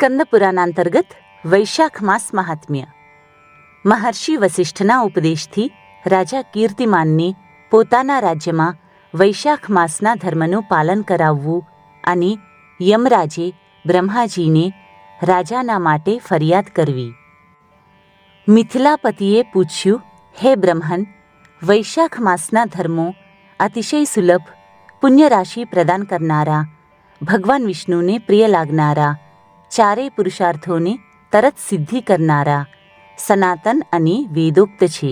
સ્કંદ પુરાણાંતર્ગત વૈશાખ માસ મહાત્મ્ય. મહર્ષિ વસિષ્ઠના ઉપદેશથી રાજા કીર્તિમાનને પોતાના રાજ્યમાં વૈશાખ માસના ધર્મનું પાલન કરાવવું અને યમરાજે બ્રહ્માજીને રાજાના માટે ફરિયાદ કરવી. મિથિલાપતિએ પૂછ્યું, હે બ્રહ્મન, વૈશાખ માસના ધર્મો અતિશય સુલભ, પુણ્યરાશિ પ્રદાન કરનારા, ભગવાન વિષ્ણુને પ્રિય લાગનારા, ચારેય પુરુષાર્થોને તરત સિદ્ધિ કરનારા, સનાતન અને વેદોક્ત છે.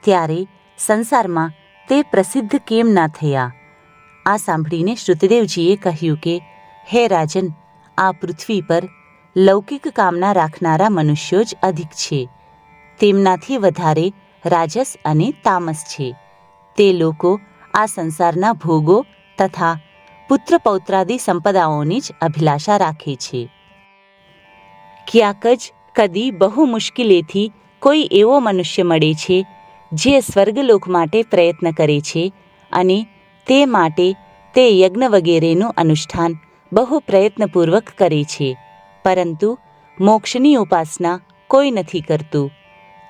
ત્યારે સંસારમાં તે પ્રસિદ્ધ કેમ ના થયા? આ સાંભળીને શ્રુતદેવજીએ કહ્યું કે, હે રાજન, આ પૃથ્વી પર લૌકિક કામના રાખનારા મનુષ્યો જ અધિક છે. તેમનાથી વધારે રાજસ અને તામસ છે. તે લોકો આ સંસારના ભોગો તથા પુત્ર પૌત્રાદિ સંપદાઓની જ અભિલાષા રાખે છે. ક્યાંક જ કદી બહુ મુશ્કેલીથી કોઈ એવો મનુષ્ય મળે છે જે સ્વર્ગલોક માટે પ્રયત્ન કરે છે અને તે માટે તે યજ્ઞ વગેરેનું અનુષ્ઠાન બહુ પ્રયત્નપૂર્વક કરે છે, પરંતુ મોક્ષની ઉપાસના કોઈ નથી કરતું.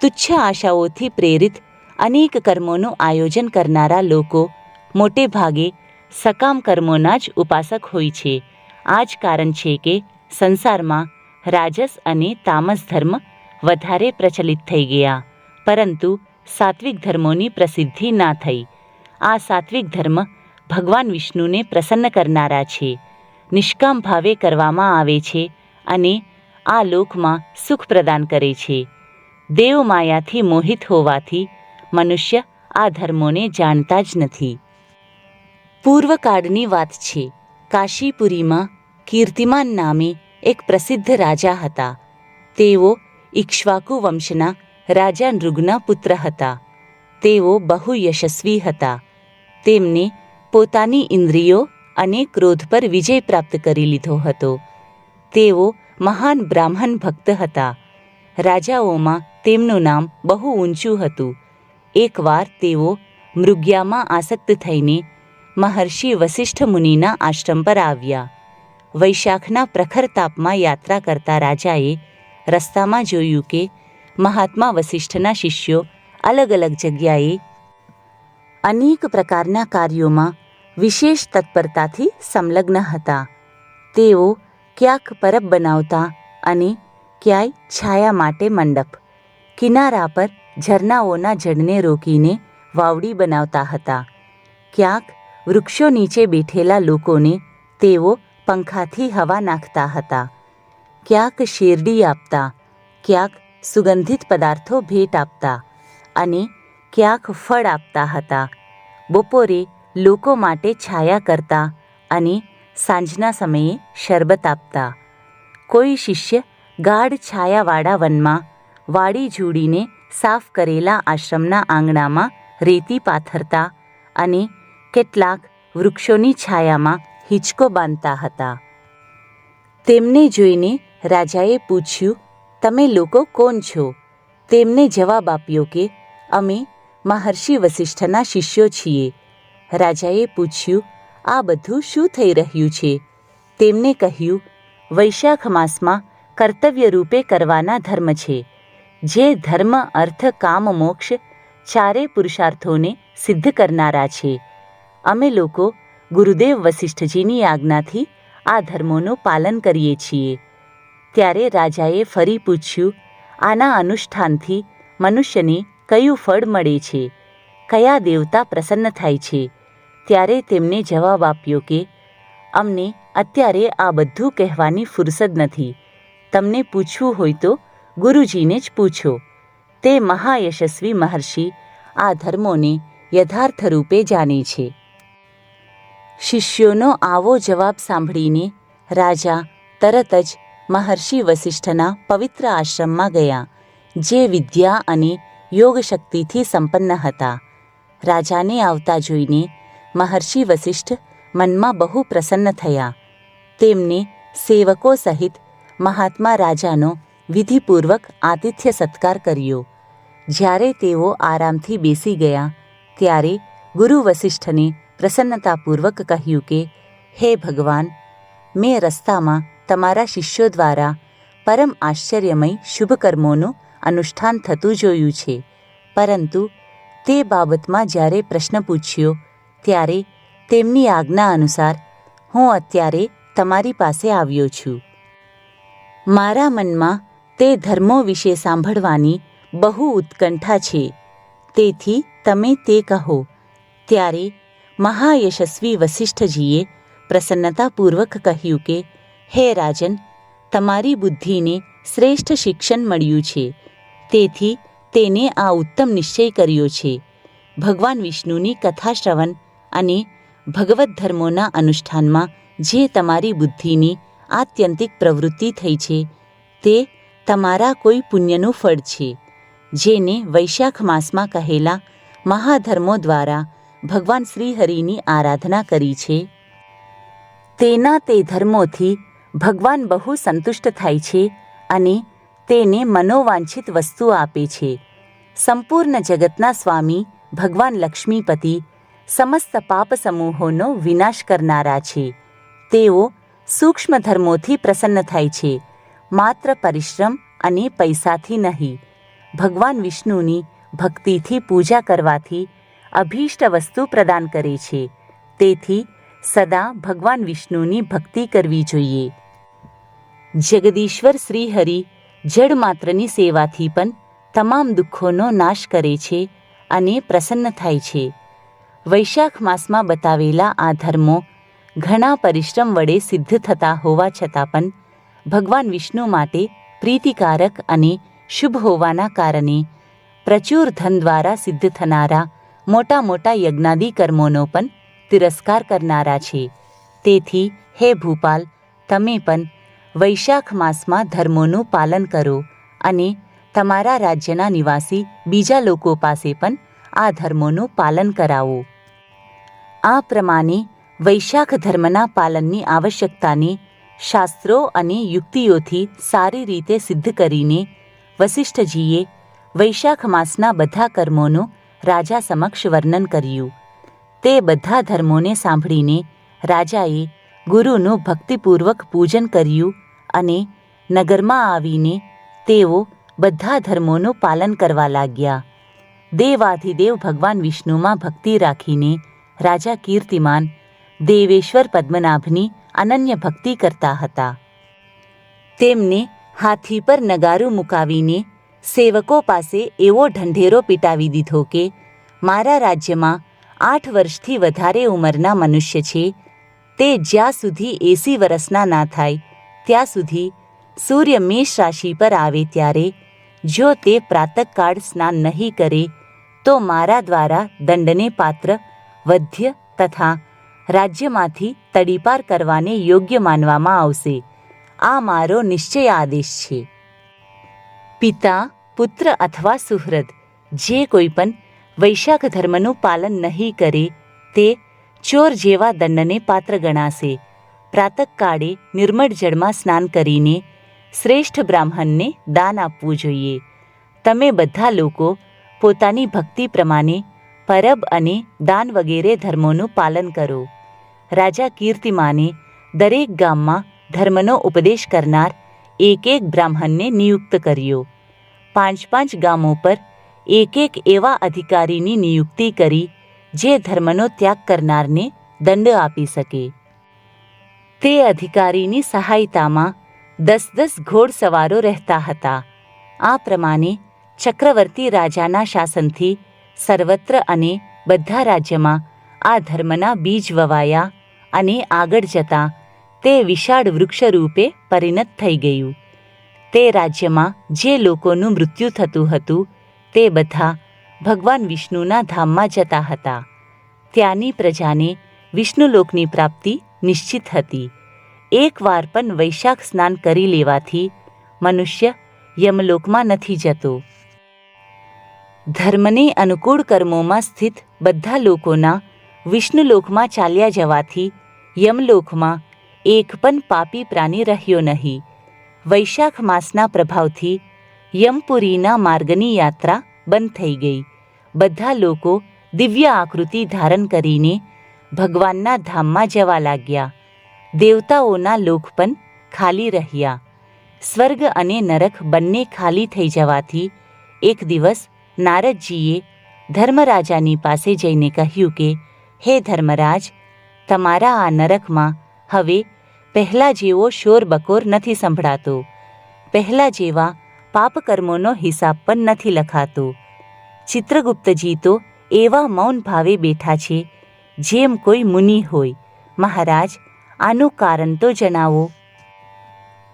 તુચ્છ આશાઓથી પ્રેરિત અનેક કર્મોનું આયોજન કરનારા લોકો મોટે ભાગે સકામ કર્મોના જ ઉપાસક હોય છે. આ જ કારણ છે કે સંસારમાં રાજસ અને તામસ ધર્મ વધારે પ્રચલિત થઈ ગયા, પરંતુ સાત્વિક ધર્મોની પ્રસિદ્ધિ ના થઈ. આ સાત્વિક ધર્મ ભગવાન વિષ્ણુને પ્રસન્ન કરનારા છે, નિષ્કામ ભાવે કરવામાં આવે છે અને આ લોકમાં સુખ પ્રદાન કરે છે. દેવ માયાથી મોહિત હોવાથી મનુષ્ય આ ધર્મોને જાણતા જ નથી. પૂર્વકાળની વાત છે. કાશીપુરીમાં કીર્તિમાન નામે એક પ્રસિદ્ધ રાજા હતા. તેઓ ઇક્ષ્વાકુ વંશના રાજા નૃગના પુત્ર હતા. તેઓ બહુ યશસ્વી હતા. તેમને પોતાની ઇન્દ્રિયો અને ક્રોધ પર વિજય પ્રાપ્ત કરી લીધો હતો. તેઓ મહાન બ્રાહ્મણ ભક્ત હતા. રાજાઓમાં તેમનું નામ બહુ ઊંચું હતું. એકવાર તેઓ મૃગ્યામાં આસક્ત થઈને મહર્ષિ વસિષ્ઠ મુનિના આશ્રમ પર આવ્યા. વૈશાખના પ્રખર તાપમાં યાત્રા કરતા રાજાએ રસ્તામાં જોયું કે મહાત્મા વસિષ્ઠના શિષ્યો અલગ અલગ જગ્યાએ અનેક પ્રકારના કાર્યોમાં વિશેષ તત્પરતાથી સંલગ્ન હતા. તેઓ ક્યાંક પરબ બનાવતા અને ક્યાંય છાયા માટે મંડપ, કિનારા પર ઝરણાઓના જળને રોકીને વાવડી બનાવતા હતા. ક્યાંક વૃક્ષો નીચે બેઠેલા લોકોને તેઓ પંખાથી હવા નાખતા હતા. ક્યાંક શેરડી આપતા, ક્યાંક સુગંધિત પદાર્થો ભેટ આપતા અને ક્યાંક ફળ આપતા હતા. બપોરે લોકો માટે છાયા કરતા અને સાંજના સમયે શરબત આપતા. કોઈ શિષ્ય ગાઢ છાયાવાળા વનમાં વાડી ઝૂડીને સાફ કરેલા આશ્રમના આંગણામાં રેતી પાથરતા અને કેટલાક વૃક્ષોની છાયામાં હિંચકો બાંધતા હતા. તેમને જોઈને રાજાએ પૂછ્યું, તમે લોકો કોણ છો? તેમને જવાબ આપ્યો કે અમે મહર્ષિ વસિષ્ઠના શિષ્યો છીએ. રાજાએ પૂછ્યું, આ બધું શું થઈ રહ્યું છે? તેમને કહ્યું, વૈશાખ માસમાં કર્તવ્ય રૂપે કરવાના ધર્મ છે, જે ધર્મ અર્થ કામ મોક્ષ ચારે પુરુષાર્થોને સિદ્ધ કરનારા છે. અમે લોકો ગુરુદેવ વસિષ્ઠજીની આજ્ઞાથી આ ધર્મોનું પાલન કરીએ છીએ. ત્યારે રાજાએ ફરી પૂછ્યું, આના અનુષ્ઠાનથી મનુષ્યને કયું ફળ મળે છે? કયા દેવતા પ્રસન્ન થાય છે? ત્યારે તેમને જવાબ આપ્યો કે અમને અત્યારે આ બધું કહેવાની ફુરસદ નથી. તમને પૂછવું હોય તો ગુરુજીને જ પૂછો. તે મહાયશસ્વી મહર્ષિ આ ધર્મોને યથાર્થ રૂપે જાણે છે. શિષ્યોનો આવો જવાબ સાંભળીને રાજા તરત જ મહર્ષિ વસિષ્ઠના પવિત્ર આશ્રમમાં ગયા, જે વિદ્યા અને યોગ શક્તિથી સંપન્ન હતા. રાજાને આવતા જોઈને મહર્ષિ વસિષ્ઠ મનમાં બહુ પ્રસન્ન થયા. તેમને સેવકો સહિત મહાત્મા રાજાનો વિધિપૂર્વક આતિથ્ય સત્કાર કર્યો. જ્યારે તેઓ આરામથી બેસી ગયા ત્યારે ગુરુ વસિષ્ઠને પ્રસન્નતાપૂર્વક કહ્યું કે હે ભગવાન, મેં રસ્તામાં તમારા શિષ્યો દ્વારા પરમ આશ્ચર્યમય શુભ કર્મોનું અનુષ્ઠાન થતું જોયું છે. પરંતુ તે બાબતમાં જ્યારે પ્રશ્ન પૂછ્યો ત્યારે તેમની આજ્ઞા અનુસાર હું અત્યારે તમારી પાસે આવ્યો છું. મારા મનમાં તે ધર્મો વિશે સાંભળવાની બહુ ઉત્કંઠા છે, તેથી તમે તે કહો. ત્યારે મહાયશસ્વી વસિષ્ઠજીએ પ્રસન્નતાપૂર્વક કહ્યું કે, હે રાજન, તમારી બુદ્ધિને શ્રેષ્ઠ શિક્ષણ મળ્યું છે, તેથી તેને આ ઉત્તમ નિશ્ચય કર્યો છે. ભગવાન વિષ્ણુની કથા શ્રવણ અને ભગવદ્ ધર્મોના અનુષ્ઠાનમાં જે તમારી બુદ્ધિની આત્યંતિક પ્રવૃત્તિ થઈ છે તે તમારા કોઈ પુણ્યનું ફળ છે, જેને વૈશાખ માસમાં કહેલા મહાધર્મો દ્વારા ભગવાન શ્રીહરિની આરાધના કરી છે. તેના તે ધર્મોથી ભગવાન બહુ સંતુષ્ટ થાય છે અને તેને મનોવાંછિત વસ્તુ આપે છે. સંપૂર્ણ જગતના સ્વામી ભગવાન લક્ષ્મીપતિ સમસ્ત પાપ સમૂહોનો વિનાશ કરનારા છે. તેઓ સૂક્ષ્મ ધર્મોથી પ્રસન્ન થાય છે, માત્ર પરિશ્રમ અને પૈસાથી નહીં. ભગવાન વિષ્ણુની ભક્તિથી પૂજા કરવાથી અભીષ્ટ વસ્તુ પ્રદાન કરે છે. તેથી સદા ભગવાન વિષ્ણુની ભક્તિ કરવી જોઈએ. જગદીશ્વર શ્રીહરિ જડ માત્રની સેવાથી પણ તમામ દુઃખોનો નાશ કરે છે અને પ્રસન્ન થાય છે. વૈશાખ માસમાં બતાવેલા આ ધર્મો ઘણા પરિશ્રમ વડે સિદ્ધ થતા હોવા છતાં પણ ભગવાન વિષ્ણુ માટે પ્રીતિકારક અને શુભ હોવાના કારણે પ્રચુર ધન દ્વારા સિદ્ધ થનારા મોટા મોટા યજ્ઞાદિ કર્મોનો પણ તિરસ્કાર કરનારા છે. તેથી હે ભૂપાલ, તમે પણ વૈશાખ માસમાં ધર્મોનું પાલન કરો અને તમારા રાજ્યના નિવાસી બીજા લોકો પાસે પણ આ ધર્મોનું પાલન કરાવો. આ પ્રમાણે વૈશાખ ધર્મના પાલનની આવશ્યકતાને શાસ્ત્રો અને યુક્તિઓથી સારી રીતે સિદ્ધ કરીને વસિષ્ઠજીએ વૈશાખ માસના બધા કર્મોનું રાજા સમક્ષ વર્ણન કર્યું. તે બધા ધર્મોને સાંભળીને રાજાએ ગુરુનું ભક્તિપૂર્વક પૂજન કર્યું અને નગરમાં આવીને તેઓ બધા ધર્મોનું પાલન કરવા લાગ્યા. દેવાધિદેવ ભગવાન વિષ્ણુમાં ભક્તિ રાખીને રાજા કીર્તિમાન દેવેશ્વર પદ્મનાભની અનન્ય ભક્તિ કરતા હતા. તેમને હાથી પર નગારું મુકાવીને સેવકો પાસે એવો ઢંઢેરો પીટાવી દીધો કે મારા રાજ્યમાં 8 વર્ષથી વધારે ઉંમરના મનુષ્ય છે તે જ્યાં સુધી 80 વર્ષના ના થાય ત્યાં સુધી સૂર્ય મેષ રાશિ પર આવે ત્યારે જો તે પ્રાતઃકાળ સ્નાન નહીં કરે તો મારા દ્વારા દંડને પાત્ર, વધ્ય તથા રાજ્યમાંથી તડીપાર કરવાને યોગ્ય માનવામાં આવશે. આ મારો નિશ્ચય આદેશ છે. પિતા, પુત્ર અથવા સુહૃદ જે કોઈ પણ વૈશાખ ધર્મનું પાલન નહીં કરે તે ચોર જેવા દંડને પાત્ર ગણાશે. પ્રાતઃકાળે નિર્મળ જળમાં સ્નાન કરીને શ્રેષ્ઠ બ્રાહ્મણને દાન આપવું જોઈએ. તમે બધા લોકો પોતાની ભક્તિ પ્રમાણે પરબ અને દાન વગેરે ધર્મોનું પાલન કરો. રાજા કીર્તિમાને દરેક ગામમાં ધર્મનો ઉપદેશ કરનાર એક બ્રાહ્મણને નિયુક્ત કર્યો. 5 ગામો પર એક એવા અધિકારીની નિયુક્તિ કરી જે ધર્મનો ત્યાગ કરનારને દંડ આપી શકે. તે અધિકારીની સહાયતામાં 10 ઘોડસવારો રહેતા હતા. આ પ્રમાણે ચક્રવર્તી રાજાના શાસનથી સર્વત્ર અને બધા રાજ્યમાં આ ધર્મના બીજ વવાયા અને આગળ જતાં તે વિશાળ વૃક્ષ રૂપે પરિણત થઈ ગયું. તે રાજ્યમાં જે લોકોનું મૃત્યુ થતું હતું તે બધા ભગવાન વિષ્ણુના ધામમાં જતા હતા. ત્યાંની પ્રજાને વિષ્ણુલોકની પ્રાપ્તિ નિશ્ચિત હતી. એકવાર પણ વૈશાખ સ્નાન કરી લેવાથી મનુષ્ય યમલોકમાં નથી જતો. ધર્મને અનુકૂળ કર્મોમાં સ્થિત બધા લોકોના વિષ્ણુલોકમાં ચાલ્યા જવાથી યમલોકમાં એક પણ પાપી પ્રાણી રહ્યો નહીં. વૈશાખ માસના પ્રભાવથી યમપુરીના માર્ગની યાત્રા બંધ થઈ ગઈ. બધા લોકો દિવ્ય આકૃતિ ધારણ કરીને ભગવાનના ધામમાં જવા લાગ્યા. દેવતાઓના લોક પણ ખાલી રહ્યા. સ્વર્ગ અને નરક બંને ખાલી થઈ જવાથી એક દિવસ નારદજીએ ધર્મરાજાની પાસે જઈને કહ્યું કે, હે ધર્મરાજ, તમારા આ નરકમાં હવે પહેલાં જેવો શોરબકોર નથી સંભળાતો, પહેલાં જેવા પાપકર્મોનો હિસાબ પણ નથી લખાતો. ચિત્રગુપ્તજી તો એવા મૌન ભાવે બેઠા છે જેમ કોઈ મુનિ હોય. મહારાજ, આનું કારણ તો જણાવો.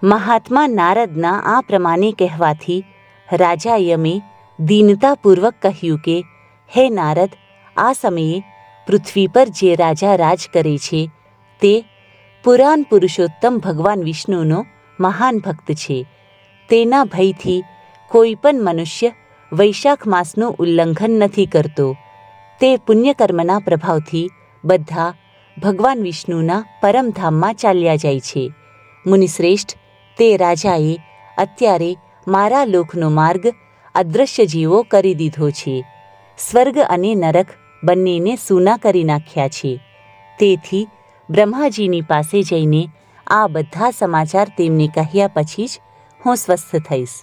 મહાત્મા નારદના આ પ્રમાણે કહેવાથી રાજા યમે દીનતાપૂર્વક કહ્યું કે, હે નારદ, આ સમયે પૃથ્વી પર જે રાજા રાજ કરે છે તે પુરાણ પુરુષોત્તમ ભગવાન વિષ્ણુનો મહાન ભક્ત છે. તેના ભયથી કોઈ પણ મનુષ્ય વૈશાખ માસનું ઉલ્લંઘન નથી કરતો. તે પુણ્યકર્મના પ્રભાવથી બધા ભગવાન વિષ્ણુના પરમધામમાં ચાલ્યા જાય છે. મુનિશ્રેષ્ઠ, તે રાજાએ અત્યારે મારા લોકનો માર્ગ અદૃશ્ય જેવો કરી દીધો છે. સ્વર્ગ અને નરક બંનેને સૂના કરી નાખ્યા છે. તેથી બ્રહ્માજીની પાસે જઈને આ બધા સમાચાર તેમને કહ્યા પછી જ હું સ્વસ્થ થઈશ.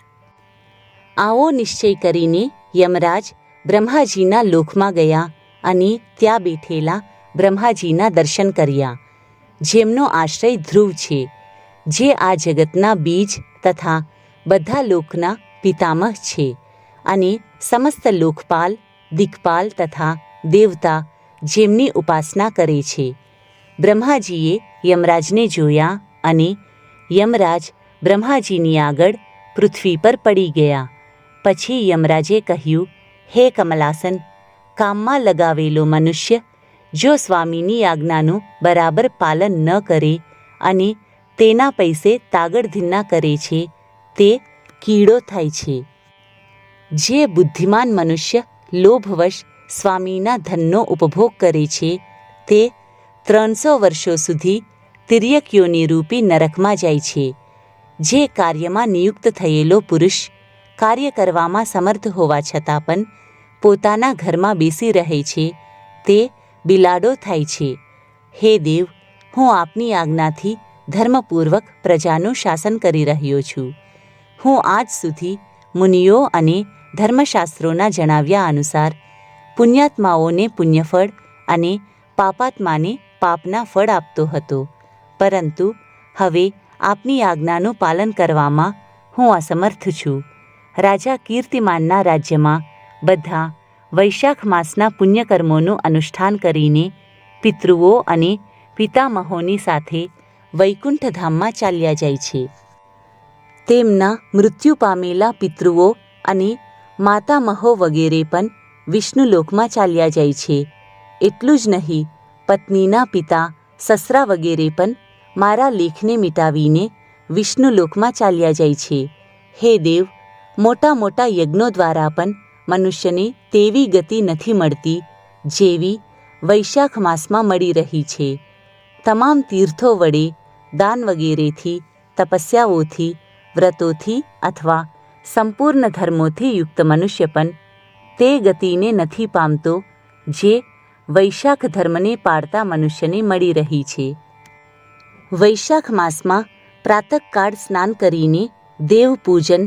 આવો નિશ્ચય કરીને યમરાજ બ્રહ્માજીના લોકમાં ગયા અને ત્યાં બેઠેલા બ્રહ્માજીના દર્શન કર્યા, જેમનો આશ્રય ધ્રુવ છે, જે આ જગતના બીજ તથા બધા લોકના પિતામહ છે અને સમસ્ત લોકપાલ, દિક્પાલ તથા દેવતા જેમની ઉપાસના કરે છે. બ્રહ્માજીએ યમરાજને જોયા અને યમરાજ બ્રહ્માજીની આગળ પૃથ્વી પર પડી ગયા. પછી યમરાજે કહ્યું, હે કમલાસન, કામમાં લગાવેલો મનુષ્ય જો સ્વામીની આજ્ઞાનું બરાબર પાલન ન કરે અને તેના પૈસે તાગડધીન્ના કરે છે તે કીડો થાય છે. જે બુદ્ધિમાન મનુષ્ય લોભવશ સ્વામીના ધનનો ઉપભોગ કરે છે તે 300 વર્ષો સુધી તિર્યક યોનિરૂપી નરકમાં જાય છે. જે કાર્યમાં નિયુક્ત થયેલો પુરુષ કાર્ય કરવામાં સમર્થ હોવા છતાં પણ પોતાના ઘરમાં બેસી રહે છે તે બિલાડો થાય છે. હે દેવ, હું આપની આજ્ઞાથી ધર્મપૂર્વક પ્રજાનું શાસન કરી રહ્યો છું. હું આજ સુધી મુનિઓ અને ધર્મશાસ્ત્રોના જણાવ્યા અનુસાર પુણ્યાત્માઓને પુણ્યફળ અને પાપાત્માને પાપના ફળ આપતો હતો, પરંતુ હવે આપની આજ્ઞાનું પાલન કરવામાં હું અસમર્થ છું. રાજા કીર્તિમાનના રાજ્યમાં બધા વૈશાખ માસના પુણ્યકર્મોનું અનુષ્ઠાન કરીને પિતૃઓ અને પિતામહોની સાથે વૈકુંઠધામમાં ચાલ્યા જાય છે. તેમના મૃત્યુ પામેલા પિતૃઓ અને માતામહો વગેરે પણ વિષ્ણુલોકમાં ચાલ્યા જાય છે. એટલું જ નહીં, પત્નીના પિતા, સસરા વગેરે પણ મારા લેખને મિટાવીને વિષ્ણુલોકમાં ચાલ્યા જાય છે. હે દેવ, મોટા મોટા યજ્ઞો દ્વારા પણ મનુષ્યને તેવી ગતિ નથી મળતી જેવી વૈશાખ માસમાં મળી રહી છે. તમામ તીર્થો વડે, દાન વગેરેથી, તપસ્યાઓથી, વ્રતોથી અથવા સંપૂર્ણ ધર્મોથી યુક્ત મનુષ્ય પણ તે ગતિને નથી પામતો જે વૈશાખ ધર્મને પાળતા મનુષ્યને મળી રહી છે. વૈશાખ માસમાં પ્રાતઃકાળ સ્નાન કરીને દેવ પૂજન,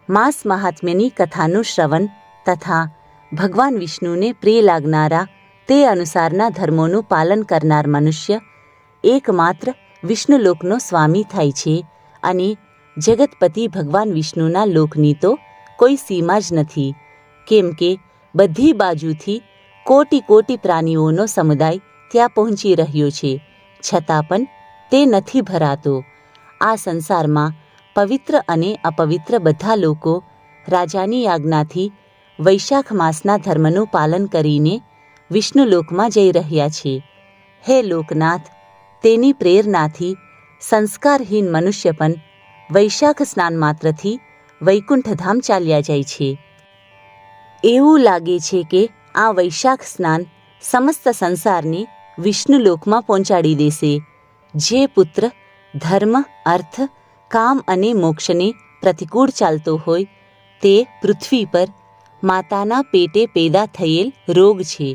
માસ મહાત્મ્યની કથાનું શ્રવણ તથા ભગવાન વિષ્ણુને પ્રિય લાગનારા તે અનુસારના ધર્મોનું પાલન કરનાર મનુષ્ય એકમાત્ર વિષ્ણુલોકનો સ્વામી થાય છે અને જગતપતિ ભગવાન વિષ્ણુના લોકની તો કોઈ સીમા જ નથી, કેમ કે બધી બાજુથી કોટી કોટી પ્રાણીઓનો સમુદાય ત્યાં પહોંચી રહ્યો છે, છતાં પણ તે નથી ભરાતો. આ સંસારમાં પવિત્ર અને અપવિત્ર બધા લોકો રાજાની આજ્ઞાથી વૈશાખ માસના ધર્મનું પાલન કરીને વિષ્ણુલોકમાં જઈ રહ્યા છે. હે લોકનાથ, તેની પ્રેરણાથી સંસ્કારહીન મનુષ્ય પણ વૈશાખ સ્નાન માત્રથી વૈકુંઠધામ ચાલ્યા જાય છે. એવું લાગે છે કે આ વૈશાખ સ્નાન સમસ્ત સંસારને વિષ્ણુલોકમાં પહોંચાડી દેશે. જે પુત્ર ધર્મ, અર્થ, કામ અને મોક્ષને પ્રતિકૂળ ચાલતો હોય તે પૃથ્વી પર માતાના પેટે પેદા થયેલ રોગ છે.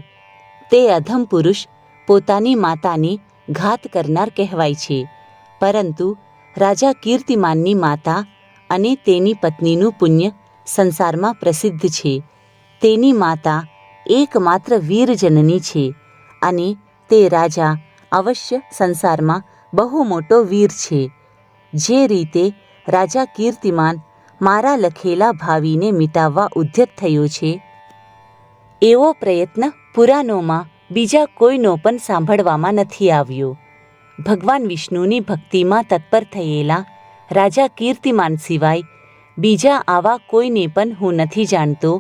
તે અધમ પુરુષ પોતાની માતાને ઘાત કરનાર કહેવાય છે, પરંતુ રાજા કીર્તિમાનની માતા અને તેની પત્નીનું પુણ્ય સંસારમાં પ્રસિદ્ધ છે. તેની માતા એકમાત્ર વીરજનની છે અને તે રાજા અવશ્ય સંસારમાં બહુ મોટો વીર છે. જે રીતે રાજા કીર્તિમાન મારા લખેલા ભાવિને મિટાવવા ઉદ્યત થયો છે, એવો પ્રયત્ન પુરાણોમાં બીજા કોઈનો પણ સાંભળવામાં નથી આવ્યો. ભગવાન વિષ્ણુની ભક્તિમાં તત્પર થયેલા રાજા કીર્તિમાન સિવાય બીજા આવા કોઈને પણ હું નથી જાણતો,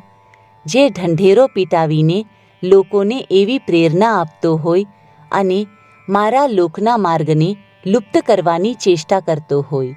જે ઢંઢેરો પીટાવીને લોકોને એવી પ્રેરણા આપતો હોય અને મારા લોકના માર્ગને લુપ્ત કરવાની ચેષ્ટા કરતો હોય.